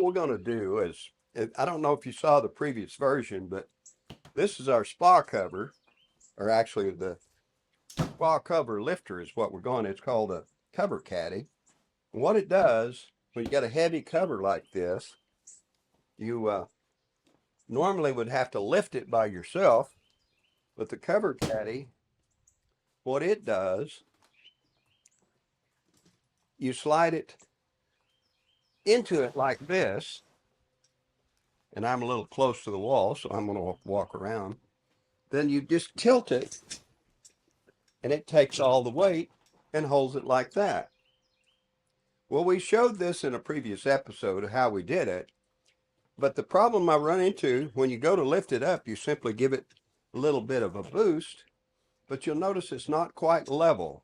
we're going to do is, I don't know if you saw the previous version, but this is our spa cover, or actually the spa cover lifter is what we're going. It's called a cover caddy. And what it does, when you got a heavy cover like this, you normally would have to lift it by yourself, but the cover caddy, what it does, you slide it into it like this, and I'm a little close to the wall, so I'm going to walk around. Then you just tilt it, and it takes all the weight and holds it like that. Well, we showed this in a previous episode of how we did it, but the problem I run into when you go to lift it up, you simply give it a little bit of a boost, but you'll notice it's not quite level.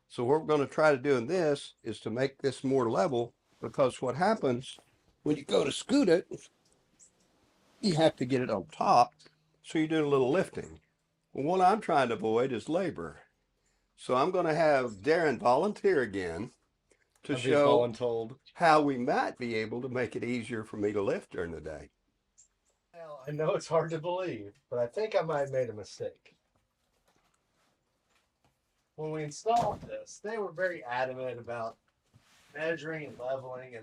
So what we're going to try to do in this is to make this more level, because what happens when you go to scoot it, you have to get it on top, so you're doing a little lifting. Well, what I'm trying to avoid is labor. So I'm going to have Darren volunteer again to show how we might be able to make it easier for me to lift during the day. Well, I know it's hard to believe, but I think I might have made a mistake. When we installed this, they were very adamant about measuring and leveling,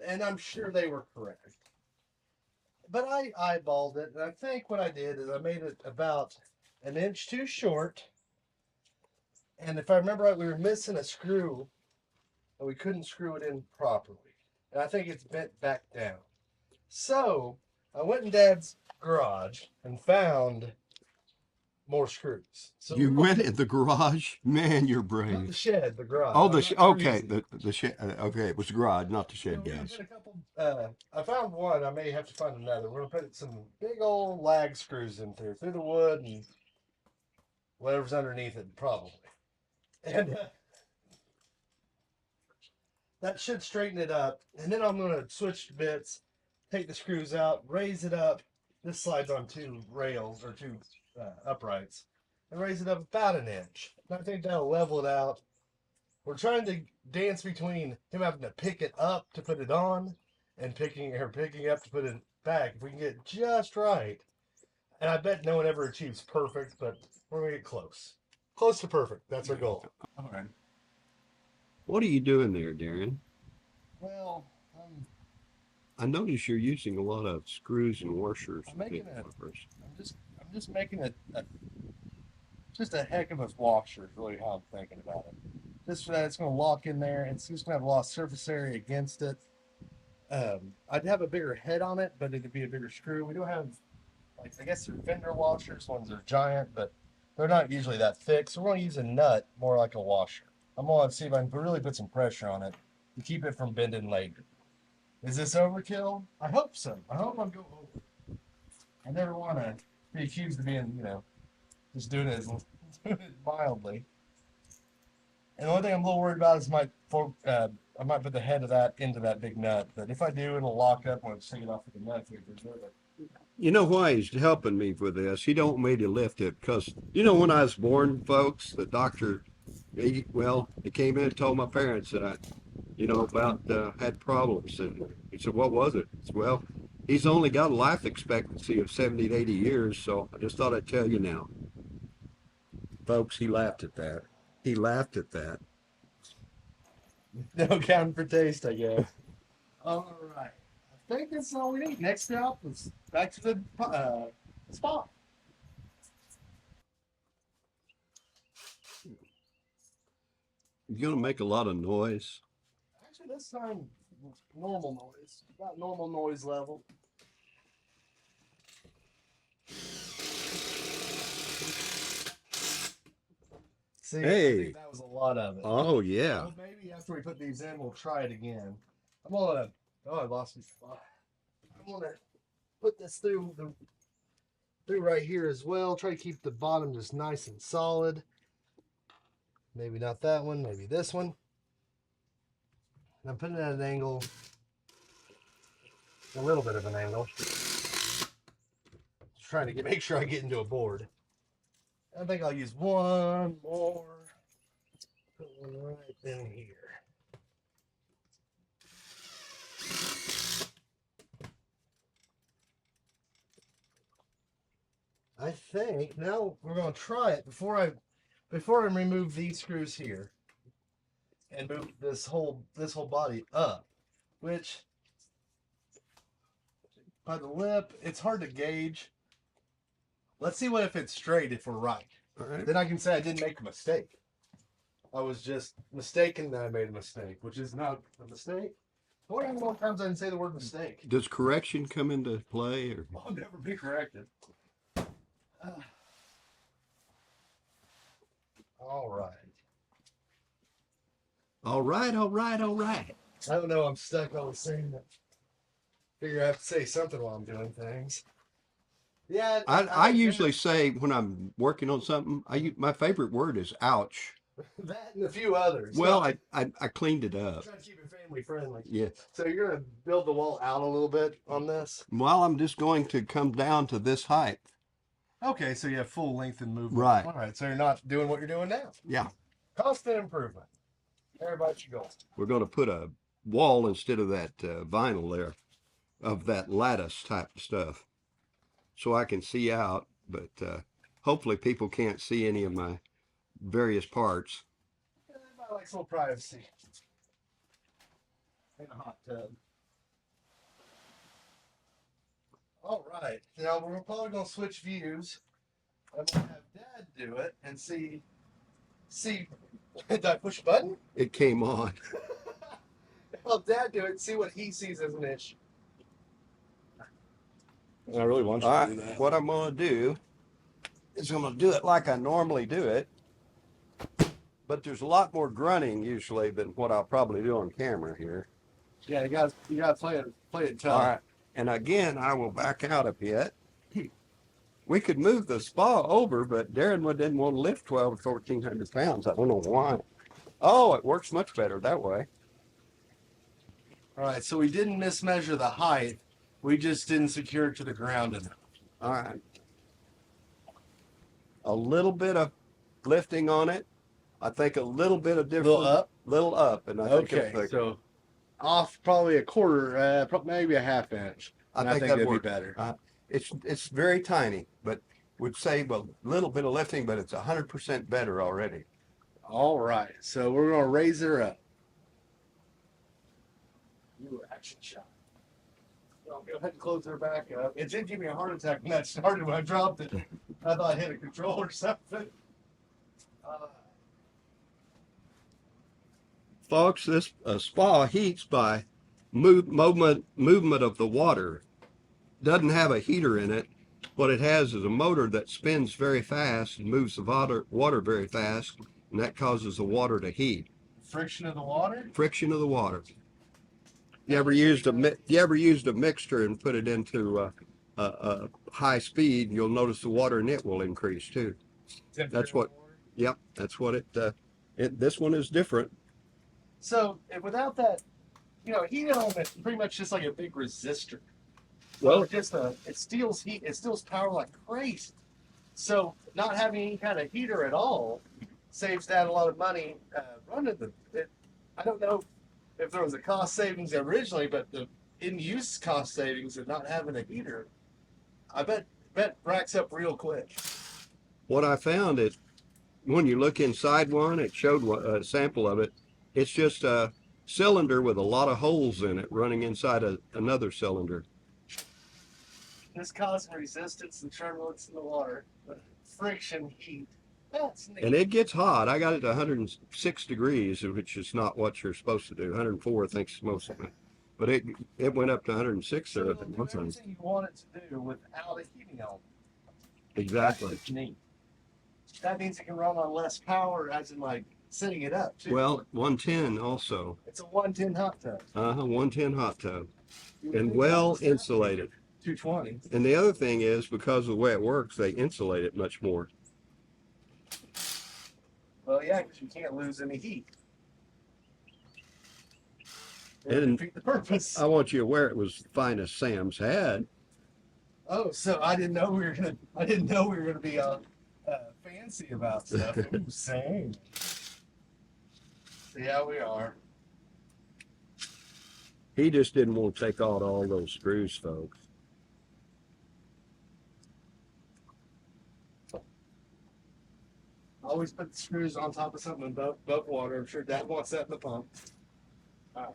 and I'm sure they were correct. But I eyeballed it, and I think what I did is I made it about an inch too short. And if I remember right, we were missing a screw, and we couldn't screw it in properly. And I think it's bent back down. So I went in Dad's garage and found more screws. So you went in the garage? Man, you're brave. not the shed, the garage. Oh, the shed. Okay, the shed. Okay, it was the garage, not the shed, guys. I found one. I may have to find another. We're gonna put some big old lag screws in through the wood and whatever's underneath it, probably. And that should straighten it up. And then I'm gonna switch bits, take the screws out, raise it up. This slides on two rails or two uprights, and raise it up about an inch. And I think that'll level it out. We're trying to dance between him having to pick it up to put it on and picking up to put it back. If we can get it just right, and I bet no one ever achieves perfect, but we're gonna get close. Close to perfect. That's our goal. All right. What are you doing there, Darren? Well, I notice you're using a lot of screws and washers. I'm just making just a heck of a washer is really how I'm thinking about it. Just for that, it's going to lock in there, and it's just going to have a lot of surface area against it. I'd have a bigger head on it, but it'd be a bigger screw. We don't have, like, I guess they're fender washers. Ones are giant, but they're not usually that thick. So we're going to use a nut more like a washer. I'm going to see if I can really put some pressure on it to keep it from bending later. Is this overkill? I hope so. I hope I'm going over. I never want to be accused of being, just doing it mildly. And the only thing I'm a little worried about is I might put the head of that into that big nut. But if I do, it'll lock up when I take it off with the nut. You know why he's helping me with this? He don't want me to lift it because, when I was born, folks, the doctor, he came in and told my parents that I, had problems. And he said, what was it? I said, well, he's only got a life expectancy of 70 to 80 years, so I just thought I'd tell you now. Folks, he laughed at that. He laughed at that. No counting for taste, I guess. All right. I think that's all we need. Next step is back to the spot. You're going to make a lot of noise. Actually, this time, normal noise. About normal noise level. See, hey. I think that was a lot of it. Oh, yeah. Well, maybe after we put these in, we'll try it again. I lost my spot. I'm gonna put this through right here as well. Try to keep the bottom just nice and solid. Maybe not that one, maybe this one. And I'm putting it at an angle, a little bit of an angle. Just trying to make sure I get into a board. I think I'll use one more. Put one right in here. I think now we're gonna try it before I remove these screws here and move this whole body up, which by the lip it's hard to gauge. Let's see what if it's straight, if we're right. All right. Then I can say I didn't make a mistake. I was just mistaken that I made a mistake, which is not a mistake. I wonder how many times I didn't say the word mistake. Does correction come into play, or? I'll never be corrected. All right. All right, all right, all right. I don't know. I'm stuck on saying that. Figure I have to say something while I'm doing things. Yeah. I usually say when I'm working on something, my favorite word is ouch. That and a few others. Well, No, I cleaned it up. trying to keep it family friendly. Yeah. So you're gonna build the wall out a little bit on this. Well, I'm just going to come down to this height. Okay, so you have full length and movement. Right. All right. So you're not doing what you're doing now. Yeah. Constant improvement. Everybody should go. We're going to put a wall instead of that vinyl there, of that lattice type of stuff, so I can see out. But hopefully people can't see any of my various parts. Everybody likes a little privacy. In a hot tub. All right. Now we're probably gonna switch views. I'm gonna have Dad do it and see. Did I push a button? It came on. Well, Dad do it and see what he sees as an issue. I really want you All to do right. that. What I'm going to do is I'm going to do it like I normally do it, but there's a lot more grunting usually than what I'll probably do on camera here. Yeah, you gotta play it tough. All right. And again, I will back out a bit. We could move the spa over, but Darren didn't want to lift 1,200 or 1,400 pounds. I don't know why. Oh, it works much better that way. All right, so we didn't mismeasure the height. We just didn't secure it to the ground enough. All right. A little bit of lifting on it. I think a little bit of different. Little up, and I think Okay, it'll fix it. so off probably a quarter, maybe a half inch. I think that'd that'd be work. better. It's very tiny, but would save a little bit of lifting, but it's 100% better already. All right, so we're gonna raise her up. New action shot. Well, go ahead and close her back up. It did give me a heart attack when that started. When I dropped it, I thought I hit a control or something. Folks, this spa heats by movement of the water. Doesn't have a heater in it. What it has is a motor that spins very fast and moves the water very fast, and that causes the water to heat. Friction of the water? Friction of the water. You ever used a mixture and put it into a high speed? You'll notice the water in it will increase too. That's what. Yep, that's what this one is different. So without that, heat element, pretty much just like a big resistor. Well, it steals heat, it steals power like crazy. So not having any kind of heater at all saves Dad a lot of money running it. I don't know if there was a cost savings originally, but the in-use cost savings of not having a heater, I bet racks up real quick. What I found is when you look inside one, it showed a sample of it. It's just a cylinder with a lot of holes in it running inside another cylinder. This causing resistance and turbulence in the water, friction, heat. That's neat. And it gets hot. I got it to 106 degrees, which is not what you're supposed to do. 104, I think, is most of it. But it went up to 106 So there it'll at do one time. everything you want it to do without a heating element. Exactly. That's neat. That means it can run on less power, as in like setting it up too. Well, 110 also. It's a 110 hot tub. 110 hot tub. And well insulated. 220. And the other thing is, because of the way it works, they insulate it much more. Well, yeah, because you can't lose any heat. And defeat the purpose. I want you aware it was the finest Sam's had. Oh, so I didn't know we were gonna be fancy about stuff. Ooh, same. See how we are. He just didn't want to take out all those screws, folks. Always put the screws on top of something above water. I'm sure Dad wants that in the pump. All right.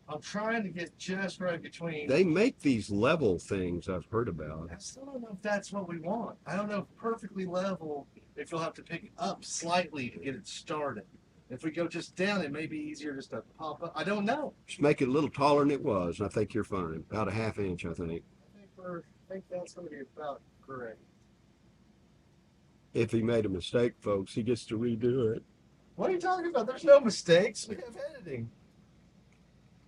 I'm trying to get just right between. They make these level things I've heard about. I still don't know if that's what we want. I don't know if perfectly level, if you'll have to pick up slightly to get it started. If we go just down, it may be easier just to pop up. I don't know. Just make it a little taller than it was, and I think you're fine. About a half inch, I think. I think that's going to be about correct. If he made a mistake, folks, he gets to redo it. What are you talking about? There's no mistakes. We have editing.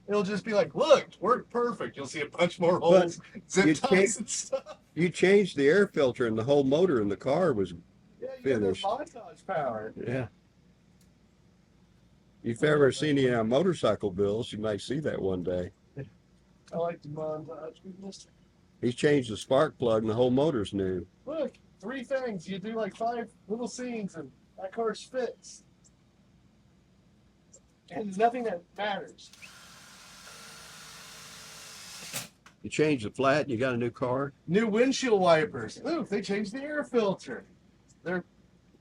It'll just be like, look, worked perfect. You'll see a bunch more holes, zip ties and stuff. You changed the air filter, and the whole motor in the car was finished. Yeah, montage power. Yeah. If you've ever seen any motorcycle bills, you might see that one day. I like the montage. He's changed the spark plug, and the whole motor's new. Look, 3 things. You do like 5 little scenes, and that car's fixed. And there's nothing that matters. You changed the flat, and you got a new car. New windshield wipers. Ooh, they changed the air filter. They're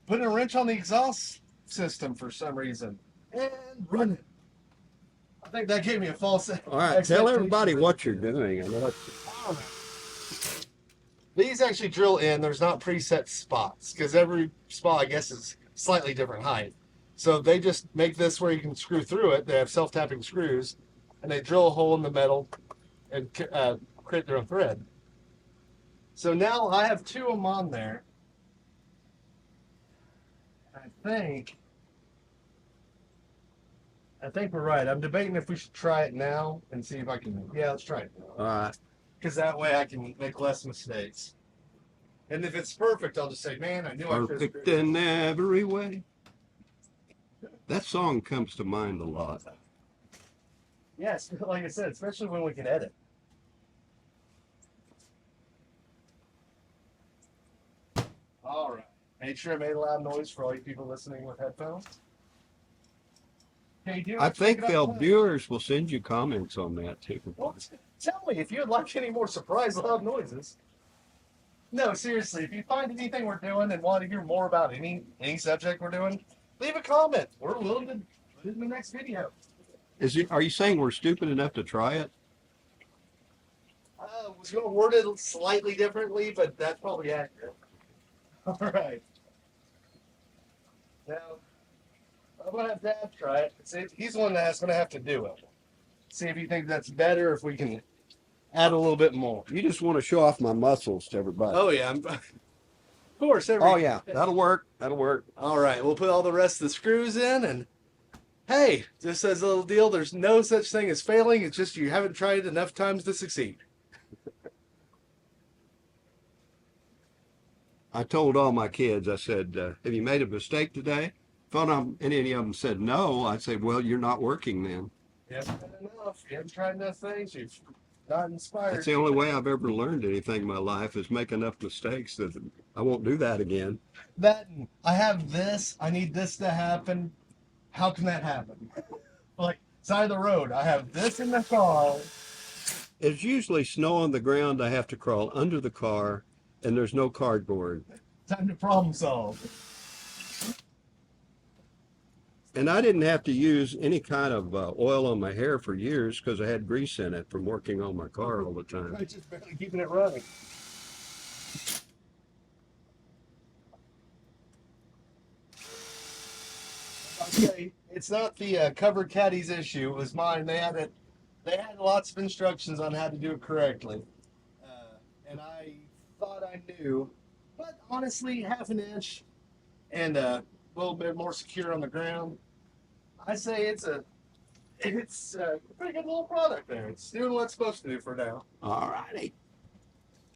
putting a wrench on the exhaust system for some reason. And running. I think that gave me a false. All right, tell everybody what you're doing. I know These actually drill in. There's not preset spots because every spot, I guess, is slightly different height. So they just make this where you can screw through it. They have self-tapping screws, and they drill a hole in the metal and create their own thread. So now I have 2 of them on there. I think we're right. I'm debating if we should try it now and see if I can. Yeah, let's try it now. All right. Because that way I can make less mistakes. And if it's perfect, I'll just say, man, I knew I could. Perfect in every way. That song comes to mind a lot. Yes, like I said, especially when we can edit. All right. Made sure I made a loud noise for all you people listening with headphones. Hey, I think viewers will send you comments on that too. Well, tell me if you'd like any more surprise loud noises. No, seriously, if you find anything we're doing and want to hear more about any subject we're doing, leave a comment. We're willing to put it in the next video. Are you saying we're stupid enough to try it? I was going to word it slightly differently, but that's probably accurate. All right. Now, I'm going to have Dad try it. See, he's the one that's going to have to do it. See if he thinks that's better, if we can add a little bit more. You just want to show off my muscles to everybody. Oh, yeah. Of course. Oh, yeah. That'll work. That'll work. All right. We'll put all the rest of the screws in. And, hey, just as a little deal, there's no such thing as failing. It's just you haven't tried enough times to succeed. I told all my kids, I said, have you made a mistake today? If any of them said no, I'd say, well, you're not working then. You haven't done enough. You haven't tried enough things. You've not inspired. That's the only way I've ever learned anything in my life is make enough mistakes that I won't do that again. I have this. I need this to happen. How can that happen? Like, side of the road. I have this in the car. It's usually snow on the ground. I have to crawl under the car, and there's no cardboard. Time to problem solve. And I didn't have to use any kind of oil on my hair for years because I had grease in it from working on my car all the time. I'm just barely keeping it running. Okay, it's not the covered caddy's issue. It was mine. They had lots of instructions on how to do it correctly, and I thought I knew, but honestly, half an inch and a little bit more secure on the ground. I say it's a pretty good little product there. It's doing what it's supposed to do for now. All righty.